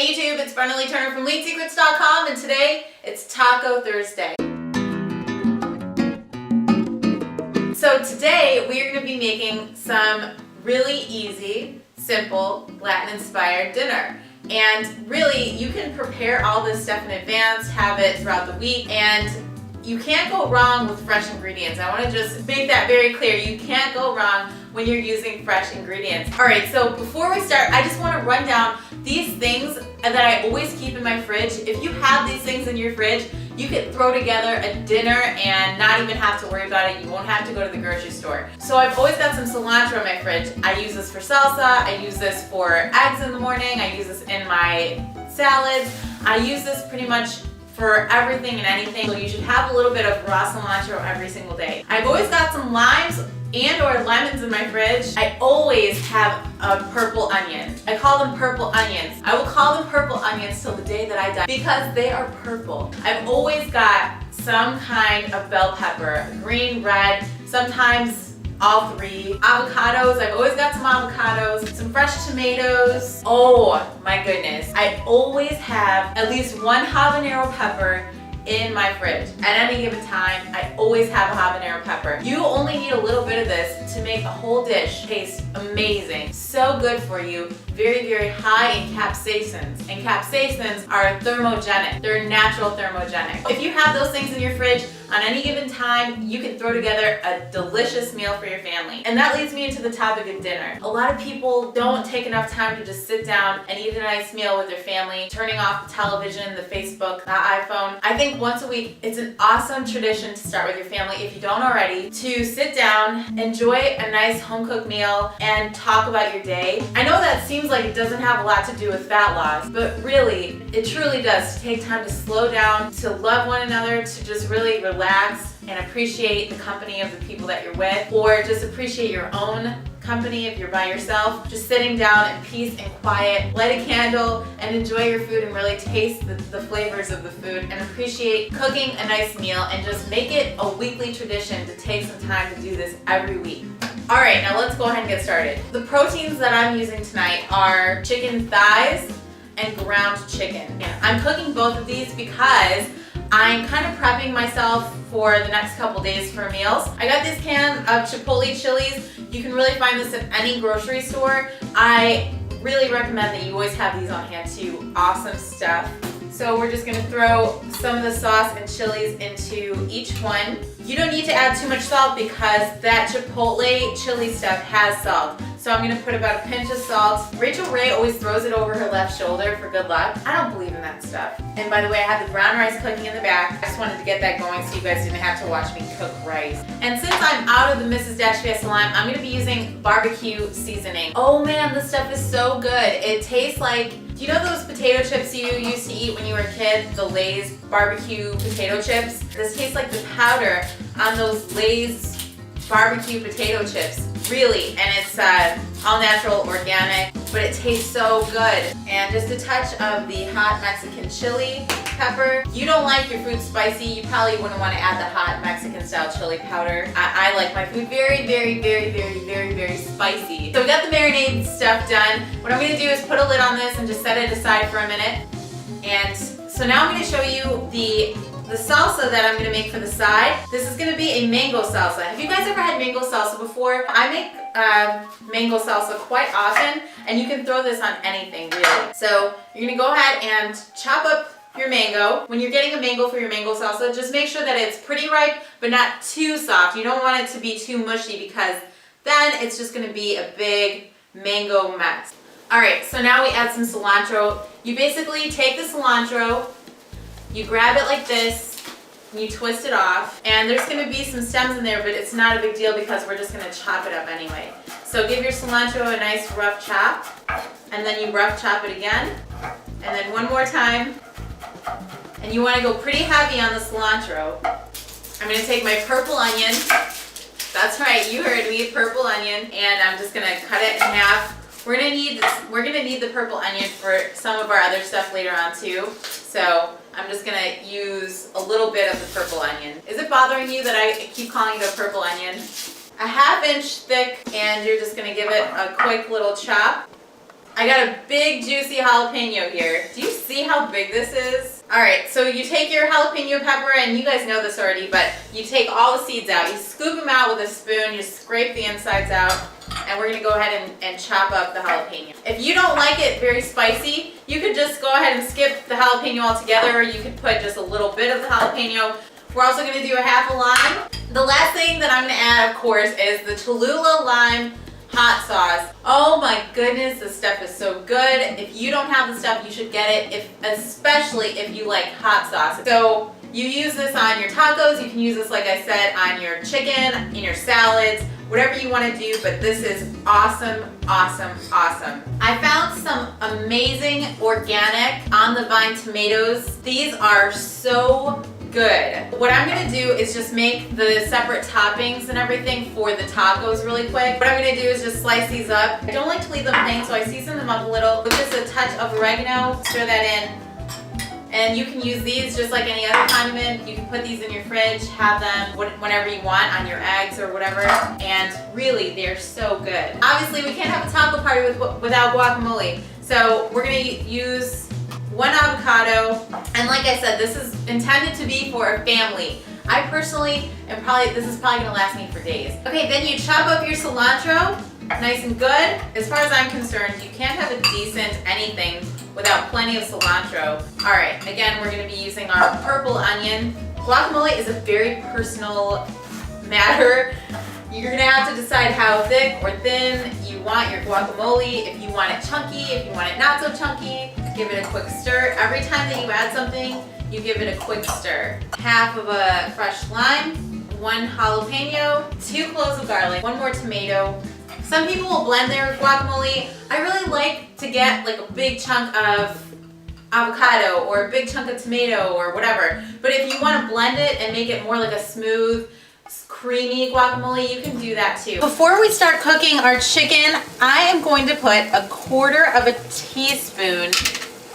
Hey YouTube, it's Brenda Turner from LeanSecrets.com, and today it's Taco Thursday. So today we are going to be making some really easy, simple, Latin-inspired dinner. And really, you can prepare all this stuff in advance, have it throughout the week, and you can't go wrong with fresh ingredients. I want to just make that very clear. You can't go wrong when you're using fresh ingredients. Alright, so before we start, I just want to run down these things that I always keep in my fridge. If you have these things in your fridge, you can throw together a dinner and not even have to worry about it. You won't have to go to the grocery store. So I've always got some cilantro in my fridge. I use this for salsa, I use this for eggs in the morning, I use this in my salads. I use this pretty much for everything and anything. So you should have a little bit of raw cilantro every single day. I've always got some limes and or lemons in my fridge. I always have a purple onion. I call them purple onions. I will call them purple onions till the day that I die because they are purple. I've always got some kind of bell pepper, green, red, sometimes all three. Avocados, I've always got some avocados, some fresh tomatoes. Oh my goodness. I always have at least one habanero pepper in my fridge. At any given time, I always have a habanero pepper. You only need a little bit of this to make a whole dish taste amazing. So good for you. Very, very high in capsaicins. And capsaicins are thermogenic. They're natural thermogenic. If you have those things in your fridge, on any given time, you can throw together a delicious meal for your family. And that leads me into the topic of dinner. A lot of people don't take enough time to just sit down and eat a nice meal with their family, turning off the television, the Facebook, the iPhone. I think once a week, it's an awesome tradition to start with your family, if you don't already, to sit down, enjoy a nice home-cooked meal, and talk about your day. I know that seems like it doesn't have a lot to do with fat loss, but really, it truly does. To take time to slow down, to love one another, to just really relax and appreciate the company of the people that you're with, or just appreciate your own company if you're by yourself. Just sitting down in peace and quiet, light a candle, and enjoy your food and really taste the flavors of the food and appreciate cooking a nice meal, and just make it a weekly tradition to take some time to do this every week. Alright, now let's go ahead and get started. The proteins that I'm using tonight are chicken thighs and ground chicken. And I'm cooking both of these because I'm kind of prepping myself for the next couple days for meals. I got this can of Chipotle chilies. You can really find this at any grocery store. I really recommend that you always have these on hand too. Awesome stuff. So we're just gonna throw some of the sauce and chilies into each one. You don't need to add too much salt because that Chipotle chili stuff has salt. So I'm gonna put about a pinch of salt. Rachel Ray always throws it over her left shoulder for good luck. I don't believe in that stuff. And by the way, I have the brown rice cooking in the back. I just wanted to get that going so you guys didn't have to watch me cook rice. And since I'm out of the Mrs. Fiesta lime, I'm gonna be using barbecue seasoning. Oh man, this stuff is so good. It tastes like, do you know those potato chips you used to eat when you were a kid? The Lay's barbecue potato chips? This tastes like the powder on those Lay's barbecue potato chips. Really, and it's all natural, organic, but it tastes so good. And just a touch of the hot Mexican chili pepper. You don't like your food spicy, you probably wouldn't want to add the hot Mexican style chili powder. I like my food very, very, very, very, very, very spicy. So we got the marinade stuff done. What I'm gonna do is put a lid on this and just set it aside for a minute. And so now I'm gonna show you the salsa that I'm gonna make for the side. This is gonna be a mango salsa. Have you guys ever had mango salsa before? I make mango salsa quite often, and you can throw this on anything really. So you're gonna go ahead and chop up your mango. When you're getting a mango for your mango salsa, just make sure that it's pretty ripe, but not too soft. You don't want it to be too mushy because then it's just gonna be a big mango mess. Alright, so now we add some cilantro. You basically take the cilantro, you grab it like this, and you twist it off, and there's going to be some stems in there, but it's not a big deal because we're just going to chop it up anyway. So give your cilantro a nice rough chop, and then you rough chop it again, and then one more time, and you want to go pretty heavy on the cilantro. I'm going to take my purple onion, that's right, you heard me, purple onion, and I'm just going to cut it in half. We're gonna need the purple onion for some of our other stuff later on too. So I'm just gonna use a little bit of the purple onion. Is it bothering you that I keep calling it a purple onion? A ½ inch thick, and you're just gonna give it a quick little chop. I got a big juicy jalapeno here. Do you see how big this is? All right, so you take your jalapeno pepper, and you guys know this already, but you take all the seeds out. You scoop them out with a spoon, you scrape the insides out, and we're gonna go ahead and chop up the jalapeno. If you don't like it very spicy, you could just go ahead and skip the jalapeno altogether, or you could put just a little bit of the jalapeno. We're also gonna do a half a lime. The last thing that I'm gonna add, of course, is the Cholula lime hot sauce. Oh my goodness, this stuff is so good. If you don't have the stuff, you should get it, especially if you like hot sauce. So you use this on your tacos, you can use this, like I said, on your chicken, in your salads, whatever you want to do, but this is awesome, awesome, awesome. I found some amazing organic on the vine tomatoes. These are so good. What I'm gonna do is just make the separate toppings and everything for the tacos really quick. What I'm gonna do is just slice these up. I don't like to leave them plain, so I season them up a little with just a touch of oregano. Stir that in. And you can use these just like any other condiment. You can put these in your fridge, have them whenever you want on your eggs or whatever. And really, they're so good. Obviously, we can't have a taco party without guacamole. So we're gonna use 1 avocado, and like I said, this is intended to be for a family. I personally am this is probably gonna last me for days. Okay, then you chop up your cilantro, nice and good. As far as I'm concerned, you can't have a decent anything without plenty of cilantro. All right, again, we're gonna be using our purple onion. Guacamole is a very personal matter. You're gonna have to decide how thick or thin you want your guacamole. If you want it chunky, if you want it not so chunky, give it a quick stir. Every time that you add something, you give it a quick stir. Half of a fresh lime, 1 jalapeno, 2 cloves of garlic, 1 more tomato. Some people will blend their guacamole. I really like to get like a big chunk of avocado or a big chunk of tomato or whatever. But if you want to blend it and make it more like a smooth, creamy guacamole, you can do that too. Before we start cooking our chicken, I am going to put 1/4 teaspoon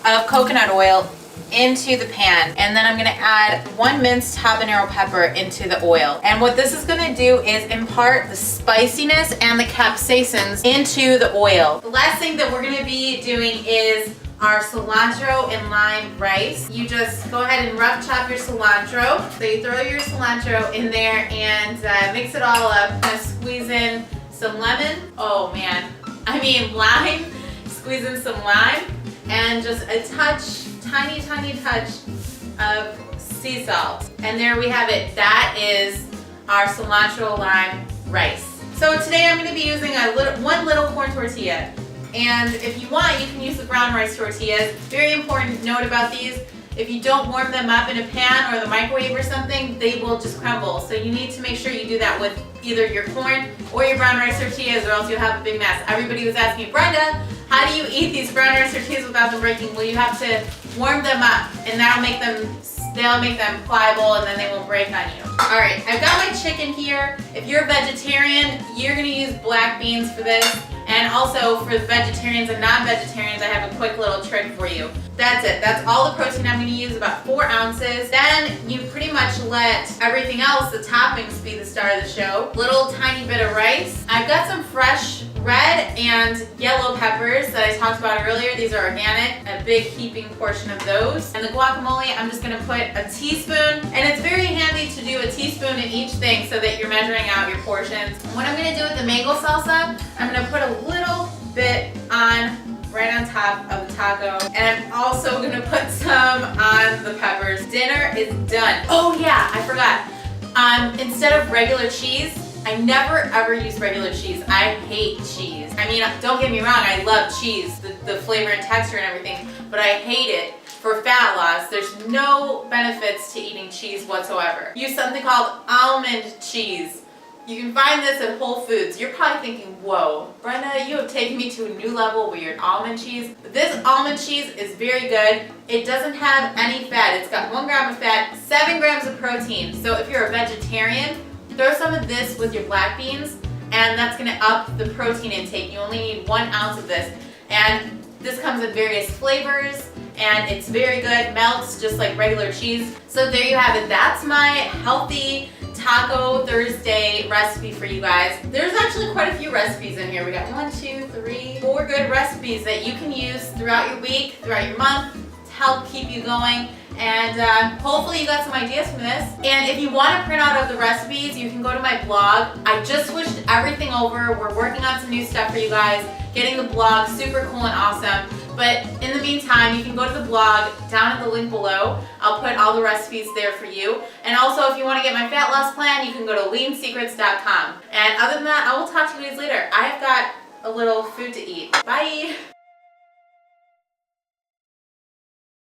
of coconut oil into the pan, and then I'm gonna add 1 minced habanero pepper into the oil. And what this is gonna do is impart the spiciness and the capsaicins into the oil. The last thing that we're gonna be doing is our cilantro and lime rice. You just go ahead and rough chop your cilantro. So you throw your cilantro in there and mix it all up. I'm gonna squeeze in some lemon. Oh man, I mean lime. Squeeze in some lime and just a touch, tiny touch of sea salt. And there we have it. That is our cilantro lime rice. So today I'm gonna be using one little corn tortilla. And if you want, you can use the brown rice tortillas. Very important note about these. If you don't warm them up in a pan or the microwave or something, they will just crumble. So you need to make sure you do that with either your corn or your brown rice tortillas, or else you'll have a big mess. Everybody was asking me, Brenda, how do you eat these brown rice tortillas without them breaking? Well, you have to warm them up, and they'll make them pliable, and then they won't break on you. All right, I've got my chicken here. If you're a vegetarian, you're gonna use black beans for this. And also for the vegetarians and non-vegetarians, I have a quick little trick for you. That's it. That's all the protein I'm going to use, about 4 ounces. Then you pretty much let everything else, the toppings, be the star of the show. Little tiny bit of rice. I've got some fresh red and yellow peppers that I talked about earlier. These are organic, a big heaping portion of those. And the guacamole, I'm just going to put a teaspoon. And it's very handy to do a teaspoon in each thing so that you're measuring out your portions. What I'm going to do with the mango salsa, I'm going to put a little bit right on top of the taco, and I'm also gonna put some on the peppers. Dinner is done. Oh yeah, I forgot. Instead of regular cheese, I never ever use regular cheese. I hate cheese. I mean, don't get me wrong, I love cheese, the flavor and texture and everything, but I hate it for fat loss. There's no benefits to eating cheese whatsoever. Use something called almond cheese. You can find this at Whole Foods. You're probably thinking, whoa, Brenda, you have taken me to a new level with your almond cheese. This almond cheese is very good. It doesn't have any fat. It's got 1 gram of fat, 7 grams of protein. So if you're a vegetarian, throw some of this with your black beans, and that's gonna up the protein intake. You only need 1 ounce of this. And this comes in various flavors, and it's very good, melts just like regular cheese. So there you have it. That's my healthy Taco Thursday recipe for you guys. There's actually quite a few recipes in here. We got 1, 2, 3, 4 4 good recipes that you can use throughout your week, throughout your month, to help keep you going. And hopefully you got some ideas from this. And if you want a printout of the recipes, you can go to my blog. I just switched everything over. We're working on some new stuff for you guys, getting the blog super cool and awesome. But in the meantime, you can go to the blog down at the link below. I'll put all the recipes there for you. And also, if you want to get my fat loss plan, you can go to leansecrets.com. And other than that, I will talk to you guys later. I have got a little food to eat. Bye!